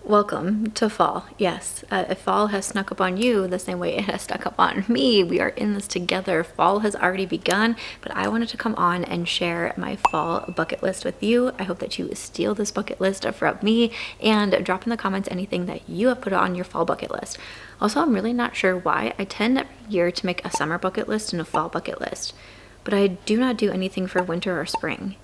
Welcome to fall. Yes, if fall has snuck up on you the same way it has snuck up on me, we are in this together. Fall has already begun, but I wanted to come on and share my fall bucket list with you. I hope that you steal this bucket list from me and drop in the comments anything that you have put on your fall bucket list. Also, I'm really not sure why. I tend every year to make a summer bucket list and a fall bucket list, but I do not do anything for winter or spring.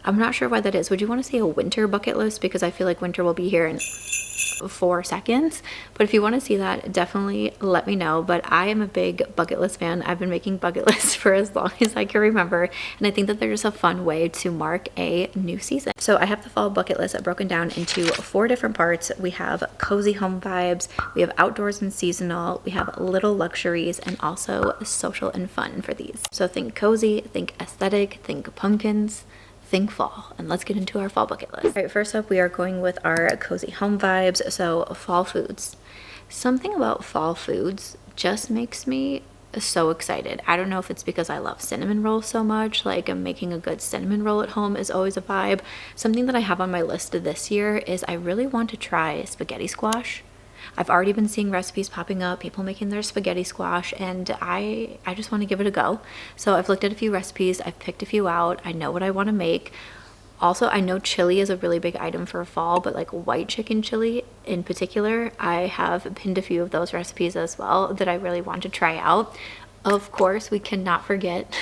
I'm not sure why that is. Would you want to see a winter bucket list? Because I feel like winter will be here in 4 seconds. But if you want to see that, definitely let me know. But I am a big bucket list fan. I've been making bucket lists for as long as I can remember. And I think that they're just a fun way to mark a new season. So I have the fall bucket list broken down into 4 different parts. We have cozy home vibes, we have outdoors and seasonal, we have little luxuries, and also social and fun for these. So think cozy, think aesthetic, think pumpkins, think fall, and let's get into our fall bucket list. All right, first up we are going with our cozy home vibes. So fall foods. Something about fall foods just makes me so excited. I don't know if it's because I love cinnamon rolls so much. Like, making a good cinnamon roll at home is always a vibe. Something that I have on my list this year is I really want to try spaghetti squash. I've already been seeing recipes popping up, people making their spaghetti squash, and I just want to give it a go. So I've looked at a few recipes, I've picked a few out, I know what I want to make. Also, I know chili is a really big item for fall, but like white chicken chili in particular, I have pinned a few of those recipes as well that I really want to try out. Of course, we cannot forget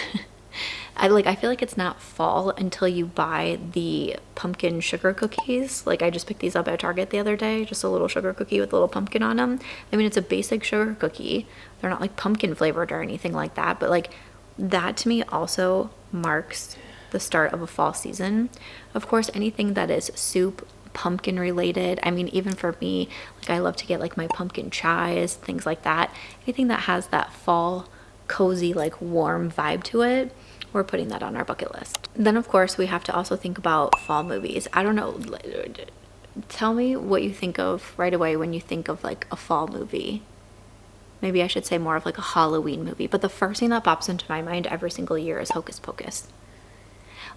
I feel like it's not fall until you buy the pumpkin sugar cookies. Like, I just picked these up at Target the other day, just a little sugar cookie with a little pumpkin on them. I mean, it's a basic sugar cookie. They're not like pumpkin flavored or anything like that, but like that to me also marks the start of a fall season. Of course, anything that is soup, pumpkin related. I mean, even for me, like, I love to get like my pumpkin chais, things like that. Anything that has that fall cozy, like warm vibe to it, we're putting that on our bucket list. Then of course we have to also think about fall movies. I don't know, tell me what you think of right away when you think of like a fall movie. Maybe I should say more of like a Halloween movie, but the first thing that pops into my mind every single year is Hocus Pocus.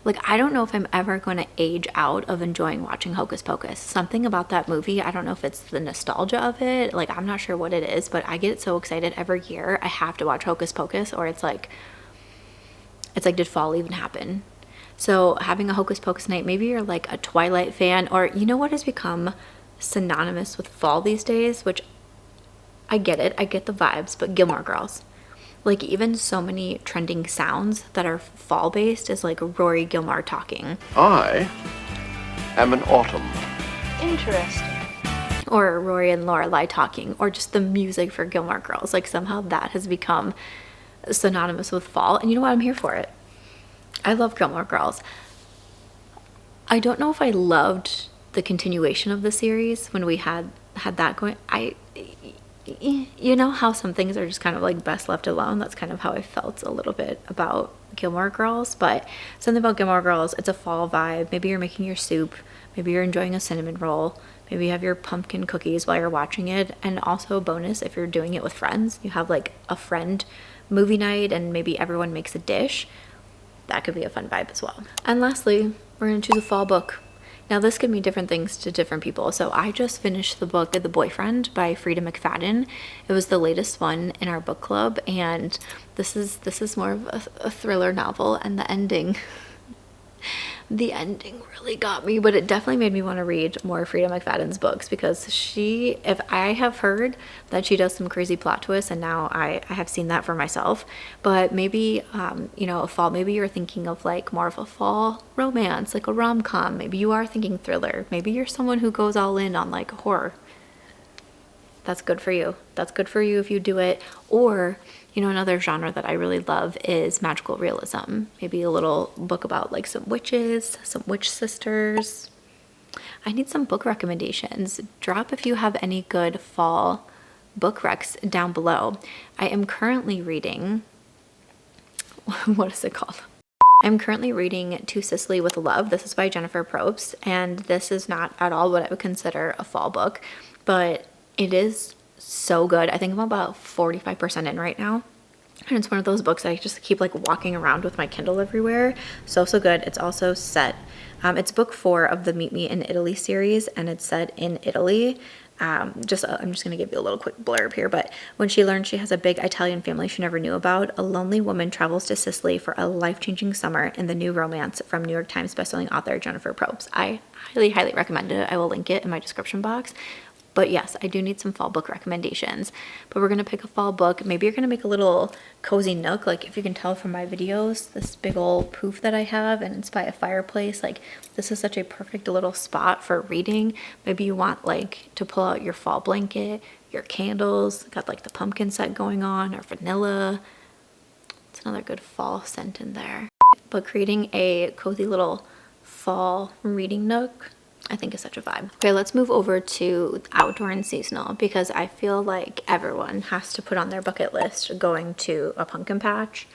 Like, I don't know if I'm ever going to age out of enjoying watching Hocus Pocus. Something about that movie, I don't know if it's the nostalgia of it, like I'm not sure what it is, but I get so excited every year. I have to watch Hocus Pocus, or it's like, did fall even happen? So having a Hocus Pocus night, maybe you're like a Twilight fan, or you know what has become synonymous with fall these days, which I get it, I get the vibes, but Gilmore Girls. Like, even so many trending sounds that are fall based is like Rory Gilmore talking. I am an autumn. Interesting. Or Rory and Lorelai talking, or just the music for Gilmore Girls. Like, somehow that has become synonymous with fall, and you know what, I'm here for it. I love Gilmore Girls. I don't know if I loved the continuation of the series when we had that going. You know how some things are just kind of like best left alone? That's kind of how I felt a little bit about Gilmore Girls. But something about Gilmore Girls, it's a fall vibe. Maybe you're making your soup, maybe you're enjoying a cinnamon roll, maybe you have your pumpkin cookies while you're watching it. And also, bonus, if you're doing it with friends, you have like a friend movie night and maybe everyone makes a dish. That could be a fun vibe as well. And lastly, we're gonna choose a fall book. Now, this could mean different things to different people. So I just finished the book The Boyfriend by Frida McFadden. It was the latest one in our book club, and this is more of a thriller novel, and the ending really got me, but it definitely made me want to read more Frida McFadden's books, because if I have heard that she does some crazy plot twists, and now I have seen that for myself. But maybe a fall, maybe you're thinking of like more of a fall romance, like a rom-com. Maybe you are thinking thriller. Maybe you're someone who goes all in on like horror. That's good for you. That's good for you if you do it. Or, another genre that I really love is magical realism. Maybe a little book about like some witches, some witch sisters. I need some book recommendations. Drop if you have any good fall book recs down below. I am currently reading, what is it called? I'm currently reading To Sicily with Love. This is by Jennifer Probst, and this is not at all what I would consider a fall book, but it is so good. I think I'm about 45% in right now. And it's one of those books I just keep like walking around with my Kindle everywhere. So good. It's also set. It's book 4 of the Meet Me in Italy series, and it's set in Italy. I'm just gonna give you a little quick blurb here, but when she learns she has a big Italian family she never knew about, a lonely woman travels to Sicily for a life-changing summer in the new romance from New York Times bestselling author Jennifer Probst. I highly recommend it. I will link it in my description box. But yes, I do need some fall book recommendations. But we're going to pick a fall book. Maybe you're going to make a little cozy nook. Like if you can tell from my videos, this big old poof that I have, and it's by a fireplace. Like this is such a perfect little spot for reading. Maybe you want like to pull out your fall blanket, your candles, got like the pumpkin set going on, or vanilla. It's another good fall scent in there. But creating a cozy little fall reading nook, I think is such a vibe. Okay, let's move over to outdoor and seasonal, because I feel like everyone has to put on their bucket list going to a pumpkin patch,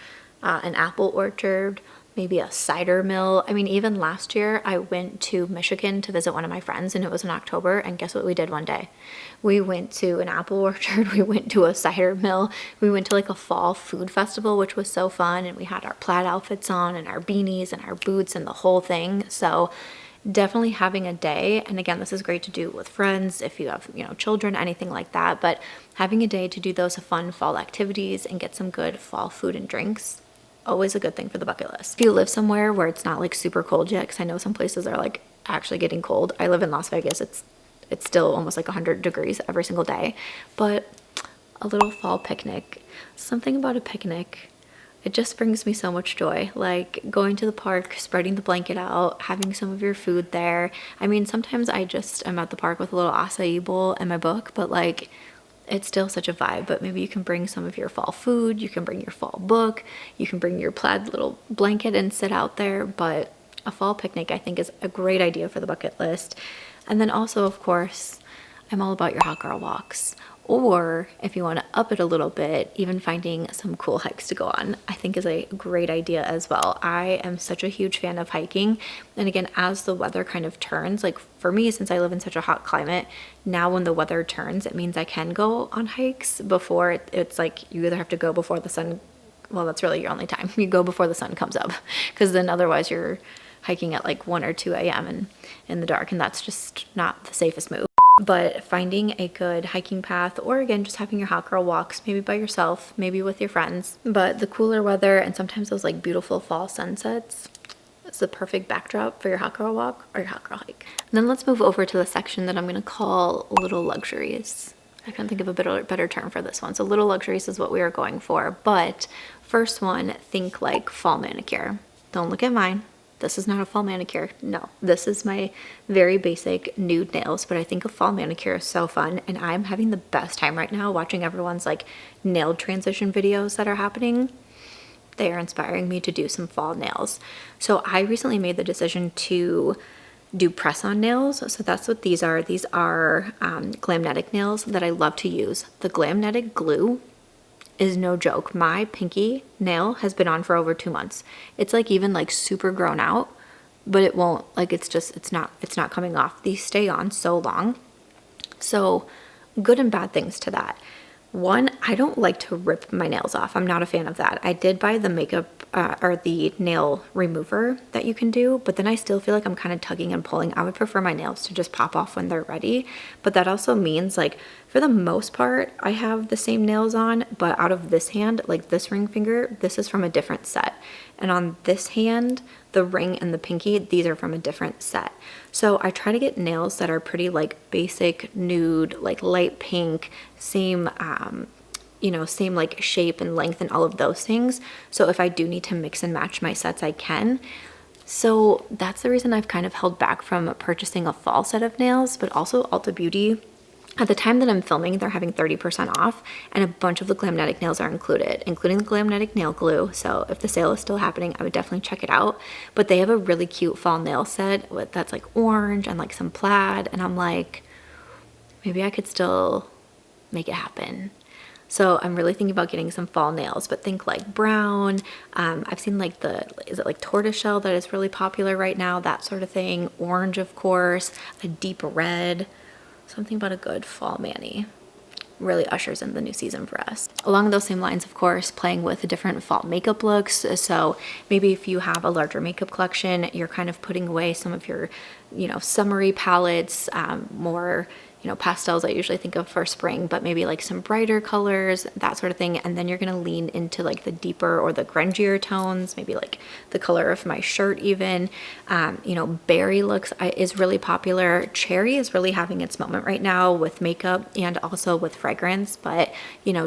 an apple orchard, maybe a cider mill. I mean, even last year I went to Michigan to visit one of my friends, and it was in October, and guess what we did one day? We went to an apple orchard, we went to a cider mill, we went to like a fall food festival, which was so fun, and we had our plaid outfits on and our beanies and our boots and the whole thing. So definitely having a day, and again, this is great to do with friends if you have, you know, children, anything like that, but having a day to do those fun fall activities and get some good fall food and drinks, always a good thing for the bucket list. If you live somewhere where it's not like super cold yet, because I know some places are like actually getting cold. I live in Las Vegas. It's still almost like 100 degrees every single day, but a little fall picnic, something about a picnic, it just brings me so much joy. Like going to the park, spreading the blanket out, having some of your food there. I mean, sometimes I just am at the park with a little acai bowl and my book, but like it's still such a vibe. But maybe you can bring some of your fall food, you can bring your fall book, you can bring your plaid little blanket and sit out there. But a fall picnic I think is a great idea for the bucket list. And then also, of course, I'm all about your hot girl walks. Or if you want to up it a little bit, even finding some cool hikes to go on, I think is a great idea as well. I am such a huge fan of hiking. And again, as the weather kind of turns, like for me, since I live in such a hot climate, now when the weather turns, it means I can go on hikes. Before it's like you either have to go before the sun, well, that's really your only time. You go before the sun comes up, because then otherwise you're hiking at like 1 or 2 a.m. and in the dark, and that's just not the safest move. But finding a good hiking path, or again, just having your hot girl walks, maybe by yourself, maybe with your friends. But the cooler weather and sometimes those like beautiful fall sunsets, it's the perfect backdrop for your hot girl walk or your hot girl hike. And then let's move over to the section that I'm gonna call little luxuries. I can't think of a better term for this one. So little luxuries is what we are going for. But first one, think like fall manicure. Don't look at mine. This is not a fall manicure. No, this is my very basic nude nails, but I think a fall manicure is so fun, and I'm having the best time right now watching everyone's like nail transition videos that are happening. They are inspiring me to do some fall nails. So I recently made the decision to do press-on nails. So that's what these are. These are glamnetic nails that I love to use. The glamnetic glue is no joke. My pinky nail has been on for over 2 months. It's like even like super grown out, but it won't, like it's not coming off. These stay on so long. So good and bad things to that. One, I don't like to rip my nails off. I'm not a fan of that. I did buy the makeup or the nail remover that you can do, but then I still feel like I'm kind of tugging and pulling. I would prefer my nails to just pop off when they're ready. But that also means like for the most part, I have the same nails on, but out of this hand, like this ring finger, this is from a different set. And on this hand, the ring and the pinky, these are from a different set. So I try to get nails that are pretty like basic nude, like light pink, same same like shape and length and all of those things. So if I do need to mix and match my sets, I can. So that's the reason I've kind of held back from purchasing a fall set of nails, but also Ulta Beauty, at the time that I'm filming, they're having 30% off, and a bunch of the glamnetic nails are included, including the glamnetic nail glue. So if the sale is still happening, I would definitely check it out. But they have a really cute fall nail set that's like orange and like some plaid, and I'm like, maybe I could still make it happen. So I'm really thinking about getting some fall nails, but think like brown. I've seen like is it like tortoiseshell that is really popular right now, that sort of thing. Orange, of course, a deep red. Something about a good fall mani. really ushers in the new season for us. Along those same lines, of course, playing with different fall makeup looks. So maybe if you have a larger makeup collection, you're kind of putting away some of your, summery palettes, more pastels I usually think of for spring, but maybe like some brighter colors, that sort of thing. And then you're going to lean into like the deeper or the grungier tones, maybe like the color of my shirt even. Berry looks is really popular. Cherry is really having its moment right now with makeup and also with fragrance, but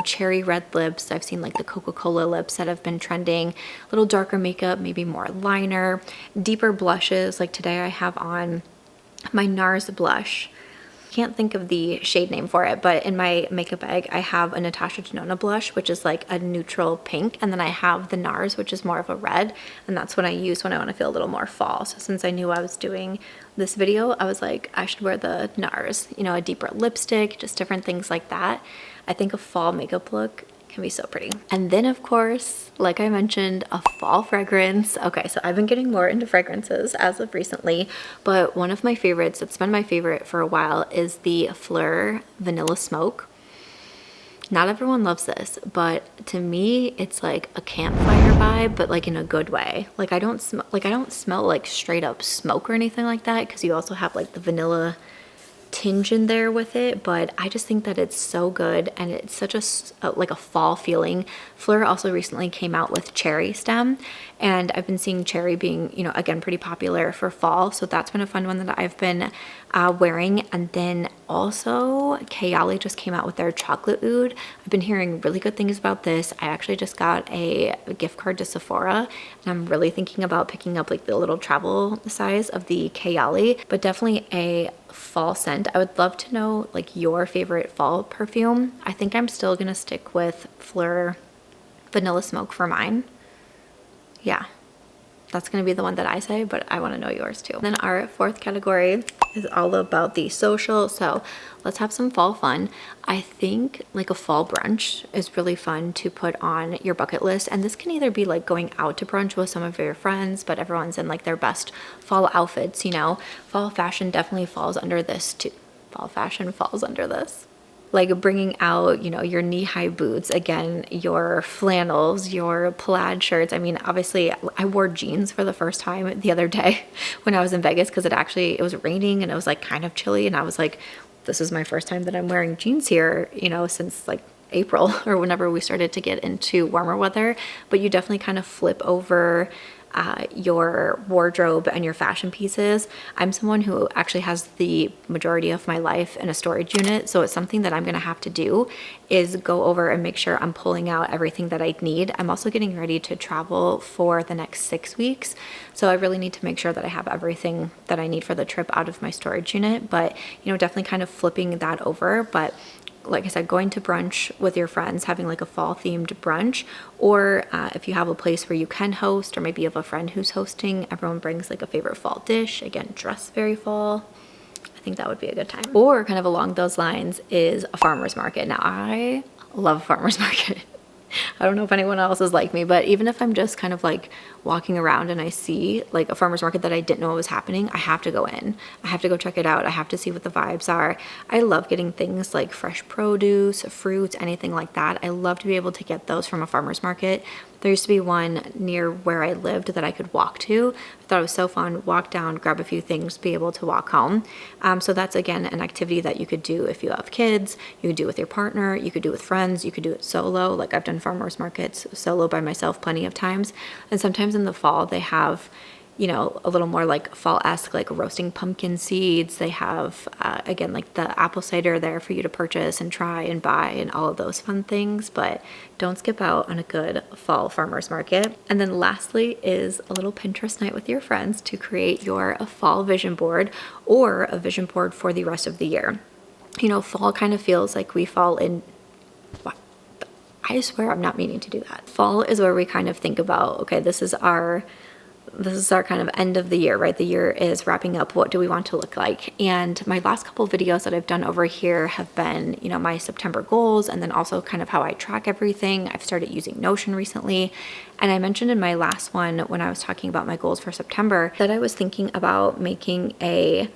cherry red lips. I've seen like the Coca-Cola lips that have been trending. A little darker makeup, maybe more liner, deeper blushes. Like today I have on my Nars Blush. Can't think of the shade name for it, but in my makeup bag I have a Natasha Denona blush, which is like a neutral pink, and then I have the Nars, which is more of a red, and that's what I use when I want to feel a little more fall. So since I knew I was doing this video, I was like, I should wear the Nars, a deeper lipstick, just different things like that. I think a fall makeup look can be so pretty. And then of course, like I mentioned, a fall fragrance. Okay, so I've been getting more into fragrances as of recently, but one of my favorites that's been my favorite for a while is the Phlur Vanilla Smoke. Not everyone loves this, but to me it's like a campfire vibe, but like in a good way. Like I don't smell like straight up smoke or anything like that, because you also have like the vanilla tinge in there with it, but I just think that it's so good and it's such like a fall feeling. Phlur also recently came out with cherry stem, and I've been seeing cherry being again pretty popular for fall, so that's been a fun one that I've been wearing. And then also Kayali just came out with their Chocolate Oud. I've been hearing really good things about this. I actually just got a gift card to Sephora, and I'm really thinking about picking up like the little travel size of the Kayali, but definitely a fall scent. I would love to know like your favorite fall perfume. I think I'm still gonna stick with Phlur Vanilla Smoke for mine. Yeah, that's gonna be the one that I say, but I want to know yours too. Then our fourth category is all about the social, so let's have some fall fun. I think like a fall brunch is really fun to put on your bucket list, and this can either be like going out to brunch with some of your friends, but everyone's in like their best fall outfits. Fall fashion definitely falls under this too. Fall fashion falls under this. Like bringing out, your knee-high boots, again, your flannels, your plaid shirts. I mean, obviously I wore jeans for the first time the other day when I was in Vegas, because it was raining and it was like kind of chilly, and I was like, this is my first time that I'm wearing jeans here, since like April or whenever we started to get into warmer weather. But you definitely kind of flip over your wardrobe and your fashion pieces. I'm someone who actually has the majority of my life in a storage unit, so it's something that I'm gonna have to do is go over and make sure I'm pulling out everything that I need. I'm also getting ready to travel for the next 6 weeks, so I really need to make sure that I have everything that I need for the trip out of my storage unit. But definitely kind of flipping that over. But like I said, going to brunch with your friends, having like a fall themed brunch, or if you have a place where you can host, or maybe you have a friend who's hosting, everyone brings like a favorite fall dish, again, dress very fall. I think that would be a good time. Or kind of along those lines is a farmer's market. Now I love a farmer's market. I don't know if anyone else is like me, but even if I'm just kind of like walking around and I see like a farmer's market that I didn't know was happening, I have to go in. I have to go check it out. I have to see what the vibes are. I love getting things like fresh produce, fruits, anything like that. I love to be able to get those from a farmer's market. There used to be one near where I lived that I could walk to. I thought it was so fun. Walk down, grab a few things, be able to walk home. So that's, again, an activity that you could do if you have kids. You could do with your partner. You could do with friends. You could do it solo. Like I've done farmers markets solo by myself plenty of times. And sometimes in the fall they have, a little more like fall-esque, like roasting pumpkin seeds. They have, again, like the apple cider there for you to purchase and try and buy and all of those fun things. But don't skip out on a good fall farmer's market. And then lastly is a little Pinterest night with your friends to create your fall vision board, or a vision board for the rest of the year. Fall kind of feels like we fall in, I swear I'm not meaning to do that. Fall is where we kind of think about, okay, this is our kind of end of the year, right? The year is wrapping up. What do we want to look like? And my last couple videos that I've done over here have been, my September goals, and then also kind of how I track everything. I've started using Notion recently. And I mentioned in my last one, when I was talking about my goals for September, that I was thinking about making a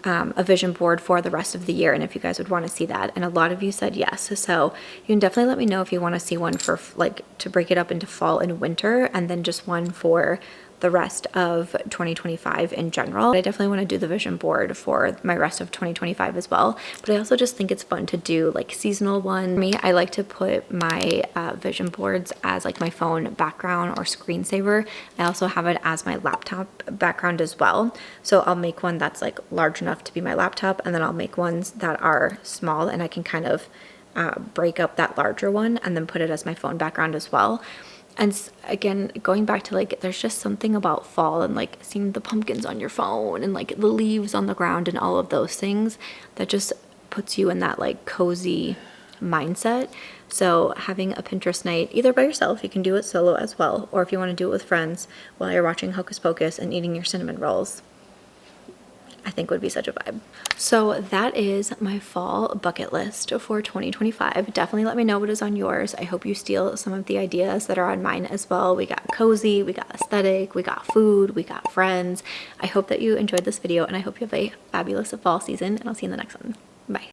a vision board for the rest of the year and if you guys would want to see that. And a lot of you said yes. So you can definitely let me know if you want to see one for like to break it up into fall and winter, and then just one for the rest of 2025 in general. I definitely want to do the vision board for my rest of 2025 as well, but I also just think it's fun to do like seasonal one. For me, I like to put my vision boards as like my phone background or screensaver. I also have it as my laptop background as well. So I'll make one that's like large enough to be my laptop, and then I'll make ones that are small and I can kind of break up that larger one and then put it as my phone background as well. And again, going back to like, there's just something about fall and like seeing the pumpkins on your phone and like the leaves on the ground and all of those things that just puts you in that like cozy mindset. So having a Pinterest night, either by yourself, you can do it solo as well, or if you want to do it with friends while you're watching Hocus Pocus and eating your cinnamon rolls, I think would be such a vibe. So that is my fall bucket list for 2025. Definitely let me know what is on yours. I hope you steal some of the ideas that are on mine as well. We got cozy, we got aesthetic, we got food, we got friends. I hope that you enjoyed this video, and I hope you have a fabulous fall season, and I'll see you in the next one.